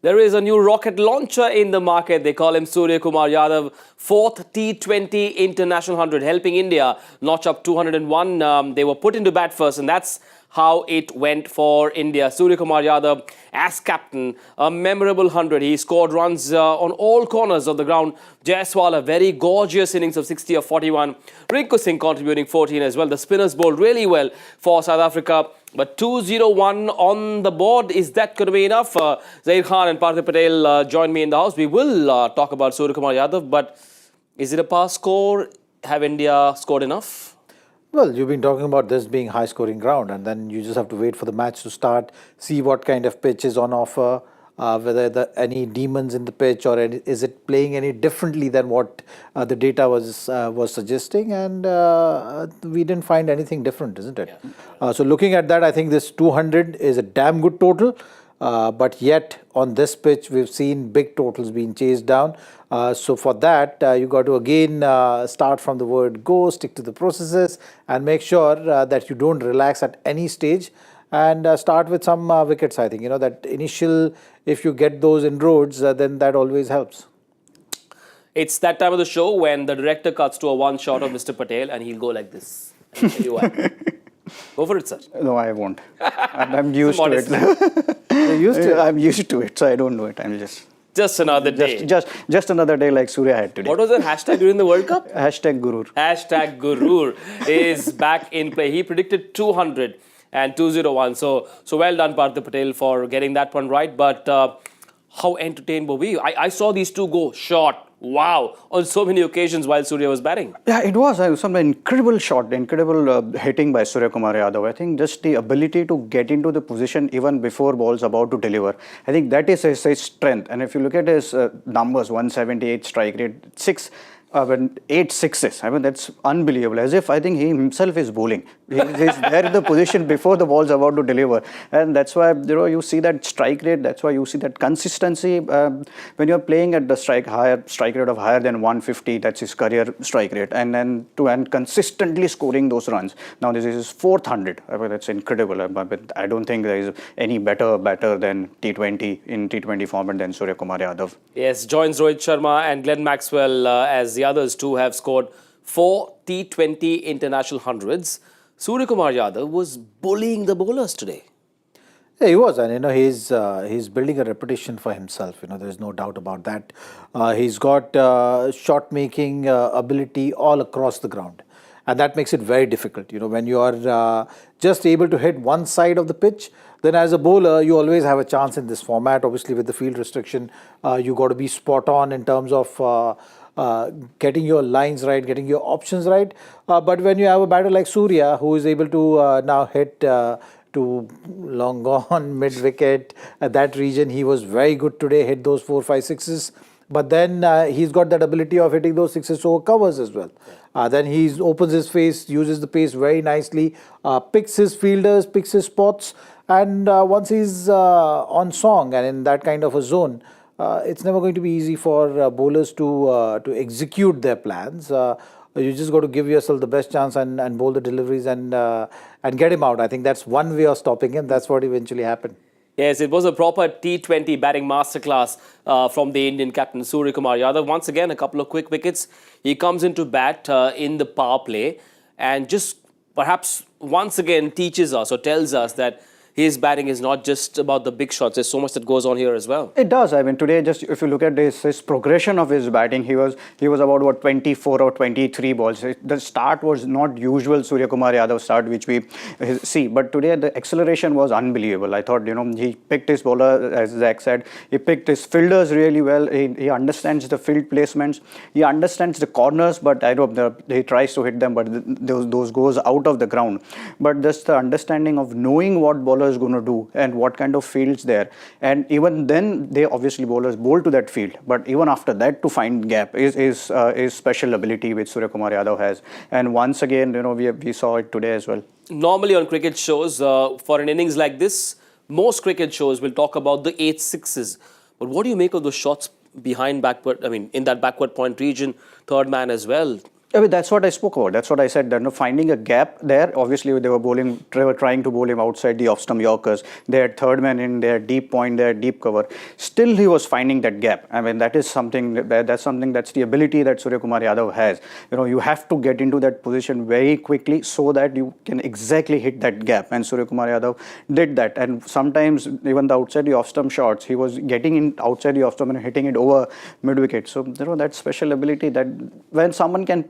There is a new rocket launcher in the market. They call him Suryakumar Yadav, 4th T20 International 100, helping India notch up 201. They were put into bat first, and that's how it went for India. Suryakumar Yadav, as captain, a memorable 100. He scored runs on all corners of the ground. Jaiswal, a very gorgeous innings of 60 of 41. Rinku Singh contributing 14 as well. The spinners bowled really well for South Africa. But 201 on the board, is that going to be enough? Zaheer Khan and Parthiv Patel join me in the house. We will talk about Suryakumar Yadav, but is it a pass score? Have India scored enough? Well, you've been talking about this being high-scoring ground, and then you just have to wait for the match to start, see what kind of pitch is on offer, whether any demons in the pitch, or is it playing any differently than what the data was suggesting, and we didn't find anything different, isn't it? Yeah. So looking at that, I think this 200 is a damn good total, but yet on this pitch we've seen big totals being chased down. So for that, you got to again start from the word go, stick to the processes, and make sure that you don't relax at any stage, and start with some wickets. I think, you know, that initial, if you get those inroads, then that always helps. It's that time of the show when the director cuts to a one shot of Mr. Patel and he'll go like this. I'll tell you what. Go for it, sir. No, I won't. I'm used to it. You're used to it? I'm used to it, so I don't do it. I'm just another day. Just another day like Surya had today. What was the hashtag during the World Cup? Hashtag Gurur. Hashtag Gurur is back in play. He predicted 200 and 201. So well done, Parthiv Patel, for getting that one right. But how entertained were we? I saw these two go short. Wow, on so many occasions while Surya was batting. Yeah, it was some incredible shot, incredible hitting by Suryakumar Yadav. I think just the ability to get into the position even before ball's about to deliver. I think that is his strength. And if you look at his numbers, 178 strike rate, 8 sixes. I mean, that's unbelievable. As if I think he himself is bowling. He's there in the position before the ball's about to deliver. And that's why, you know, you see that strike rate. That's why you see that consistency. When you're playing at the strike rate of higher than 150, that's his career strike rate. And then consistently scoring those runs. Now, this is his 400. I mean, that's incredible. I don't think there is any better than T20 in T20 format than Suryakumar Yadav. Yes, joins Rohit Sharma and Glenn Maxwell as the others too have scored 4 T20 international hundreds. Suryakumar Yadav was bullying the bowlers today. Yeah, he was, and you know, he's building a reputation for himself. You know, there's no doubt about that. He's got shot making ability all across the ground, and that makes it very difficult. You know, when you are just able to hit one side of the pitch, then as a bowler, you always have a chance in this format. Obviously, with the field restriction, you got to be spot on in terms of getting your lines right, getting your options right. But when you have a batter like Surya, who is able to now hit to long gone, mid-wicket, at that region, he was very good today, hit those 4, 5, 6s. But then he's got that ability of hitting those 6s over covers as well. Then he opens his face, uses the pace very nicely, picks his fielders, picks his spots, and once he's on song and in that kind of a zone, it's never going to be easy for bowlers to execute their plans. You just got to give yourself the best chance and bowl the deliveries and get him out. I think that's one way of stopping him. That's what eventually happened. Yes, it was a proper T20 batting masterclass from the Indian captain Suryakumar Yadav. Once again, a couple of quick wickets. He comes into bat in the power play and just perhaps once again teaches us or tells us that his batting is not just about the big shots. There's so much that goes on here as well. It does. I mean, today, just if you look at his progression of his batting, he was about what 24 or 23 balls. The start was not usual Suryakumar Yadav start which we see, but today the acceleration was unbelievable. I thought, you know, he picked his bowler, as Zach said, he picked his fielders really well. He understands the field placements. He understands the corners, but I know he tries to hit them, but those goes out of the ground. But just the understanding of knowing what bowler is going to do and what kind of fields there, and even then they obviously bowlers bowl to that field, but even after that to find gap is special ability which Suryakumar Yadav has, and once again, you know, we saw it today as well. Normally on cricket shows, for an innings like this, most cricket shows will talk about the 8 sixes, but what do you make of those shots behind backward, I mean in that backward point region, third man as well? I mean, that's what I spoke about. That's what I said. That, finding a gap there. Obviously, they were trying to bowl him outside the off-stump Yorkers. They had third man in, they had deep point, they had deep cover. Still, he was finding that gap. I mean, that's the ability that Suryakumar Yadav has. You have to get into that position very quickly so that you can exactly hit that gap. And Suryakumar Yadav did that. And sometimes even the outside the off-stump shots, he was getting in outside the off-stump and hitting it over mid-wicket. So that special ability that when someone can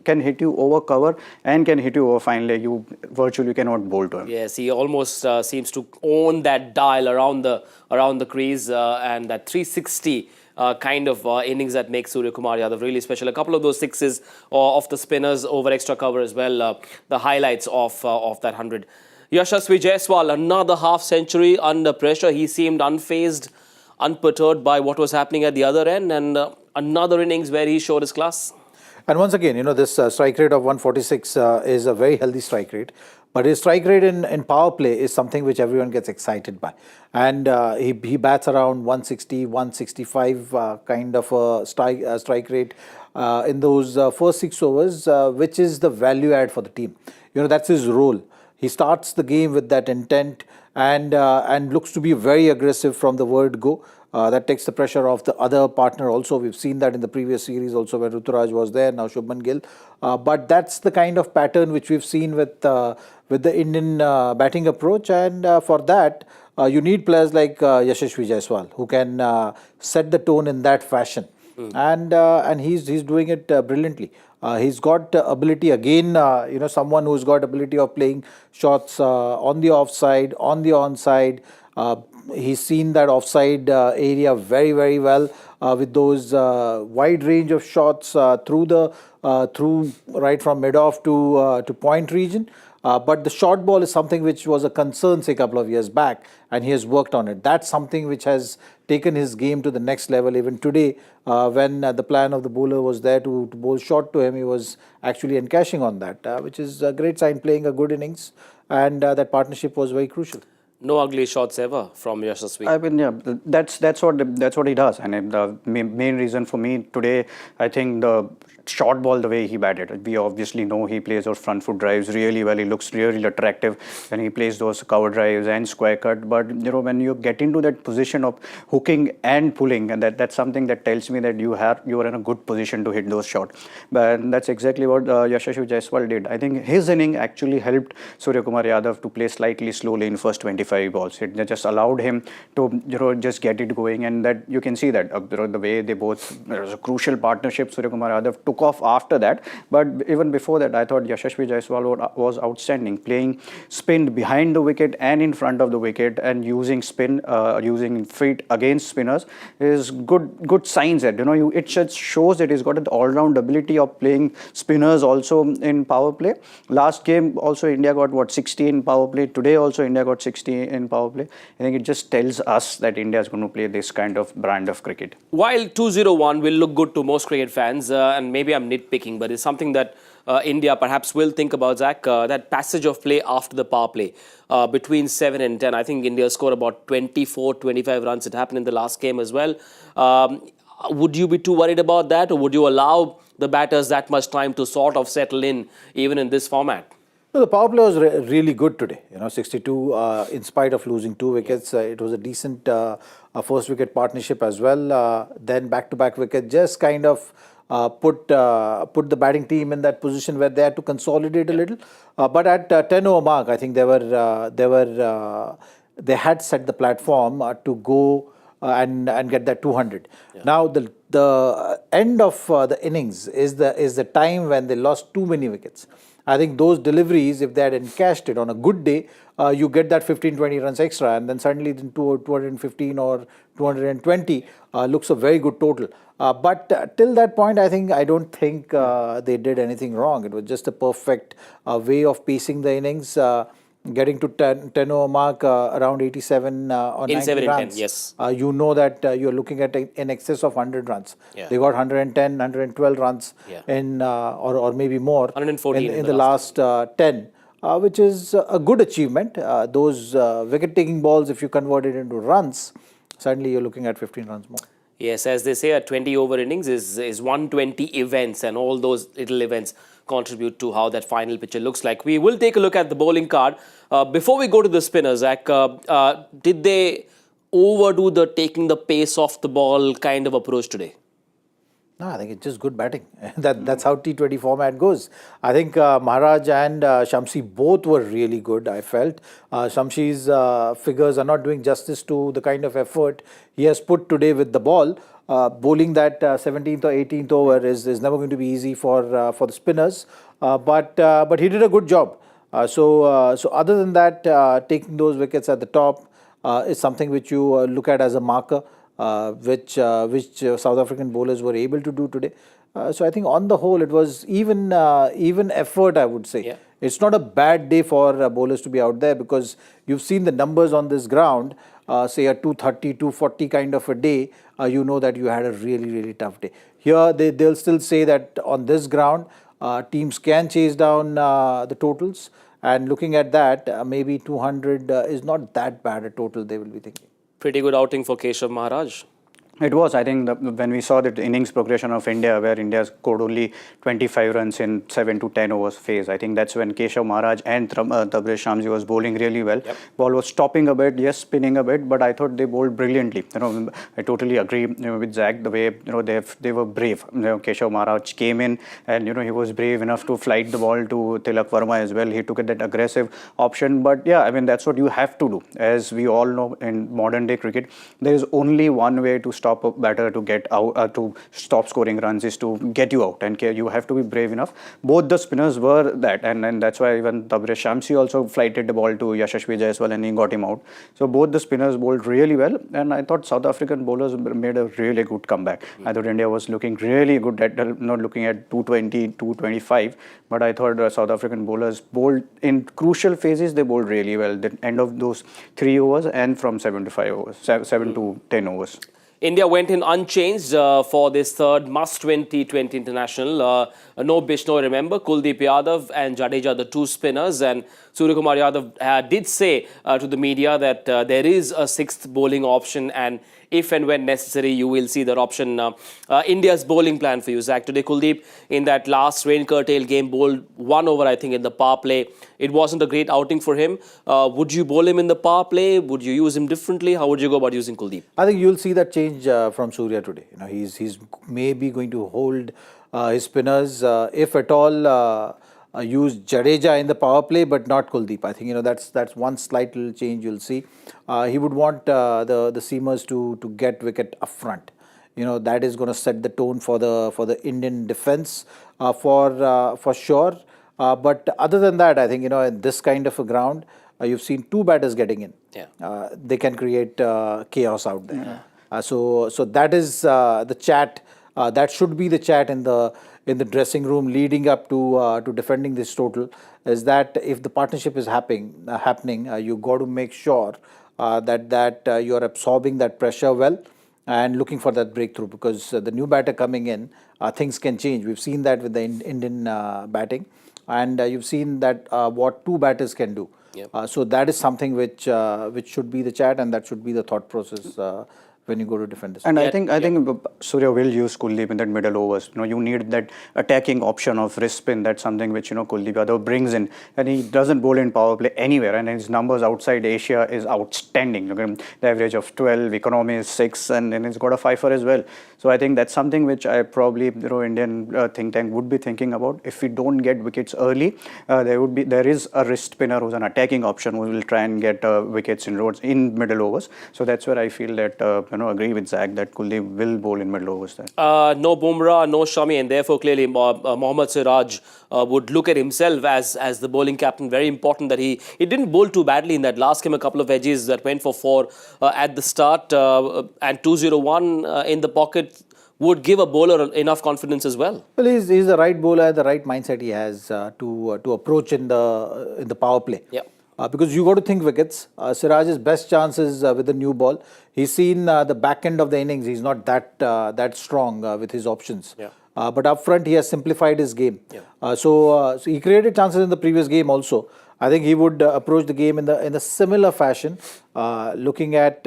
can hit you over cover and can hit you over fine leg, you virtually cannot bowl to him. Yes, he almost seems to own that dial around the crease and that 360 kind of innings that makes Suryakumar Yadav really special. A couple of those sixes of the spinners over extra cover as well. The highlights of that 100. Yashasvi Jaiswal, another half century under pressure. He seemed unfazed, unperturbed by what was happening at the other end, and another innings where he showed his class. And once again, this strike rate of 146 is a very healthy strike rate. But his strike rate in power play is something which everyone gets excited by. And he bats around 160, 165 kind of a strike rate in those first 6 overs, which is the value add for the team. That's his role. He starts the game with that intent and looks to be very aggressive from the word go. That takes the pressure off the other partner also. We've seen that in the previous series also when Ruturaj was there, now Shubman Gill. But that's the kind of pattern which we've seen with the Indian batting approach. And for that, you need players like Yashasvi Jaiswal who can set the tone in that fashion. And he's doing it brilliantly. He's got ability again, someone who's got ability of playing shots on the offside, on the onside. He's seen that offside area very, very well with those wide range of shots through right from mid-off to point region. But the short ball is something which was a concern, say, a couple of years back, and he has worked on it. That's something which has taken his game to the next level. Even today, when the plan of the bowler was there to bowl short to him, he was actually encashing on that, which is a great sign, playing a good innings, and that partnership was very crucial. No ugly shots ever from Yashasvi. I mean, yeah, that's what he does. And the main reason for me today, I think the short ball, the way he batted. We obviously know he plays those front foot drives really well. He looks really attractive when he plays those cover drives and square cut. But when you get into that position of hooking and pulling, and that's something that tells me that you are in a good position to hit those shots. But that's exactly what Yashasvi Jaiswal did. I think his inning actually helped Suryakumar Yadav to play slightly slowly in first 25 balls. It just allowed him to just get it going, and that you can see that the way they both, there was a crucial partnership. Suryakumar Yadav took off after that, but even before that, I thought Yashasvi Jaiswal was outstanding, playing spin behind the wicket and in front of the wicket, and using spin, using feet against spinners is good signs that it just shows that he's got an all-round ability of playing spinners also in power play. Last game also India got 60 in power play. Today also India got 60 in power play. I think it just tells us that India is going to play this kind of brand of cricket. While 201 will look good to most cricket fans, and maybe I'm nitpicking, but it's something that India perhaps will think about, Zach, that passage of play after the power play between 7 and 10. I think India scored about 24, 25 runs. It happened in the last game as well. Would you be too worried about that, or would you allow the batters that much time to sort of settle in, even in this format? No, the power play was really good today. 62 in spite of losing 2 wickets. It was a decent first wicket partnership as well. Then back-to-back wicket just kind of put the batting team in that position where they had to consolidate a little. But at 10 over mark, I think they had set the platform to go and get that 200. Yeah. Now the end of the innings is the time when they lost too many wickets. I think those deliveries, if they had encashed it on a good day, you get that 15-20 runs extra, and then suddenly 215 or 220 looks a very good total. But till that point, I don't think they did anything wrong. It was just a perfect way of pacing the innings. Getting to 10 over mark around 87 or 90 runs. 10, yes. You know that you're looking at in excess of 100 runs. Yeah. They got 110, 112 runs in or maybe more 114 in the last 10, which is a good achievement. Those wicket-taking balls, if you convert it into runs, suddenly you're looking at 15 runs more. Yes, as they say, a 20-over innings is 120 events, and all those little events contribute to how that final picture looks like. We will take a look at the bowling card. Before we go to the spinners, Zach, did they overdo the taking the pace off the ball kind of approach today? No, I think it's just good batting. That's how T20 format goes. I think Maharaj and Shamsi both were really good, I felt. Shamsi's figures are not doing justice to the kind of effort he has put today with the ball. Bowling that 17th or 18th over is never going to be easy for the spinners. But he did a good job. So other than that, taking those wickets at the top is something which you look at as a marker. Which South African bowlers were able to do today. So I think on the whole it was even effort, I would say. Yeah. It's not a bad day for bowlers to be out there, because you've seen the numbers on this ground, say a 230, 240 kind of a day, you know that you had a really, really tough day. Here they'll still say that on this ground, teams can chase down the totals, and looking at that, maybe 200 is not that bad a total, they will be thinking. Pretty good outing for Keshav Maharaj. It was, I think, when we saw the innings progression of India, where India scored only 25 runs in 7 to 10 overs phase. I think that's when Keshav Maharaj and Tabraiz Shamsi was bowling really well. Yep. Ball was stopping a bit, yes, spinning a bit, but I thought they bowled brilliantly. I totally agree with Zach, the way they were brave. Keshav Maharaj came in and he was brave enough to flight the ball to Tilak Verma as well. He took that aggressive option, but yeah, I mean that's what you have to do. As we all know, in modern day cricket, there is only one way to stop a batter to get out, to stop scoring runs, is to get you out, and you have to be brave enough. Both the spinners were that, and that's why even Tabraiz Shamsi also flighted the ball to Yashasvi Jaiswal and he got him out. So both the spinners bowled really well, and I thought South African bowlers made a really good comeback. I thought India was looking really good at not looking at 220, 225, but I thought South African bowlers bowled in crucial phases. They bowled really well. The end of those 3 overs and from 7 to 5 overs, 7 to 10 overs. India went in unchanged for this third must-win T20 international. No Bishnoi, remember, Kuldeep Yadav and Jadeja, the two spinners, and Suryakumar Yadav did say to the media that there is a sixth bowling option, and if and when necessary, you will see that option. India's bowling plan for you, Zach. Today, Kuldeep, in that last rain-curtailed game, bowled 1 over, I think, in the power play. It wasn't a great outing for him. Would you bowl him in the power play? Would you use him differently? How would you go about using Kuldeep? I think you'll see that change from Surya today. He's maybe going to hold his spinners, if at all, use Jadeja in the power play, but not Kuldeep. I think that's one slight little change you'll see. He would want the seamers to get wicket up front. That is going to set the tone for the Indian defense for sure. But other than that, I think in this kind of a ground, you've seen two batters getting in. Yeah. They can create chaos out there. So that is the chat. That should be the chat in the dressing room leading up to defending this total. Is that if the partnership is happening, you got to make sure that you are absorbing that pressure well and looking for that breakthrough, because the new batter coming in, things can change. We've seen that with the Indian batting, and you've seen that what two batters can do. Yep. So that is something which should be the chat, and that should be the thought process when you go to defend this. And I think Surya will use Kuldeep in that middle overs. You need that attacking option of wrist spin. That's something which Kuldeep Yadav brings in, and he doesn't bowl in power play anywhere. And his numbers outside Asia is outstanding. The average of 12, economy is 6, and then he's got a 5-er as well. So I think that's something which I probably Indian think tank would be thinking about. If we don't get wickets early, there is a wrist spinner who's an attacking option who will try and get wickets in middle overs. So that's where I feel that. Agree with Zach that Kuldeep will bowl in middle overs there. No Bumrah, no Shami, and therefore clearly Mohammad Siraj would look at himself as the bowling captain. Very important that he didn't bowl too badly in that last game. A couple of edges that went for 4 at the start, and 201 in the pocket would give a bowler enough confidence as well. Well, he's the right bowler, the right mindset he has to approach in the power play. Yeah. Because you got to think wickets. Siraj's best chances with the new ball. He's seen the back end of the innings. He's not that strong with his options. Yeah. But up front, he has simplified his game. Yeah. So he created chances in the previous game also. I think he would approach the game in a similar fashion, looking at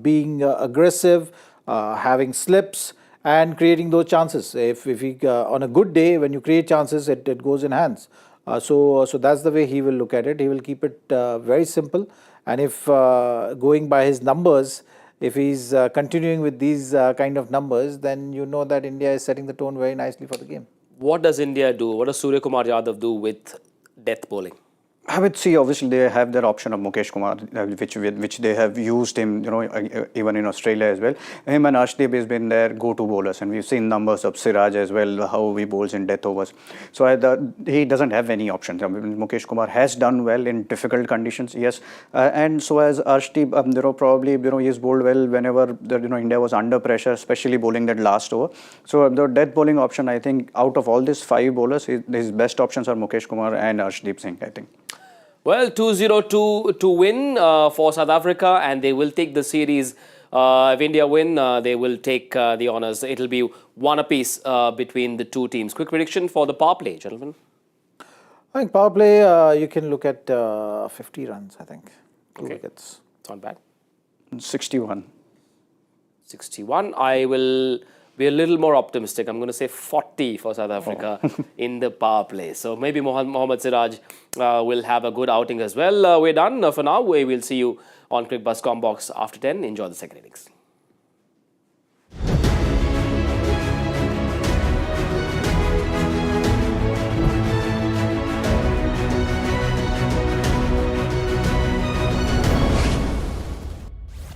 being aggressive, having slips and creating those chances. If he on a good day, when you create chances, it goes in hands. So that's the way he will look at it. He will keep it very simple. And if going by his numbers, if he's continuing with these kind of numbers, then you know that India is setting the tone very nicely for the game. What does India do? What does Suryakumar Yadav do with death bowling? I would see, obviously, they have their option of Mukesh Kumar, which they have used him, even in Australia as well. Him and Arshdeep has been their go-to bowlers, and we've seen numbers of Siraj as well, how he bowls in death overs. So he doesn't have any options. Mukesh Kumar has done well in difficult conditions, yes, and so has Arshdeep. Probably he's bowled well whenever India was under pressure, especially bowling that last over. So the death bowling option, I think, out of all these 5 bowlers, his best options are Mukesh Kumar and Arshdeep Singh, I think. Well, 2-0 to win for South Africa, and they will take the series. If India win, they will take the honours. It'll be 1 apiece between the two teams. Quick prediction for the power play, gentlemen. I think power play, you can look at 50 runs, I think. 2 wickets. It's not bad. 61. 61. I will be a little more optimistic. I'm going to say 40 for South Africa in the power play. So maybe Mohammad Siraj will have a good outing as well. We're done for now. We will see you on Cricbuzz Combox after 10. Enjoy the second innings.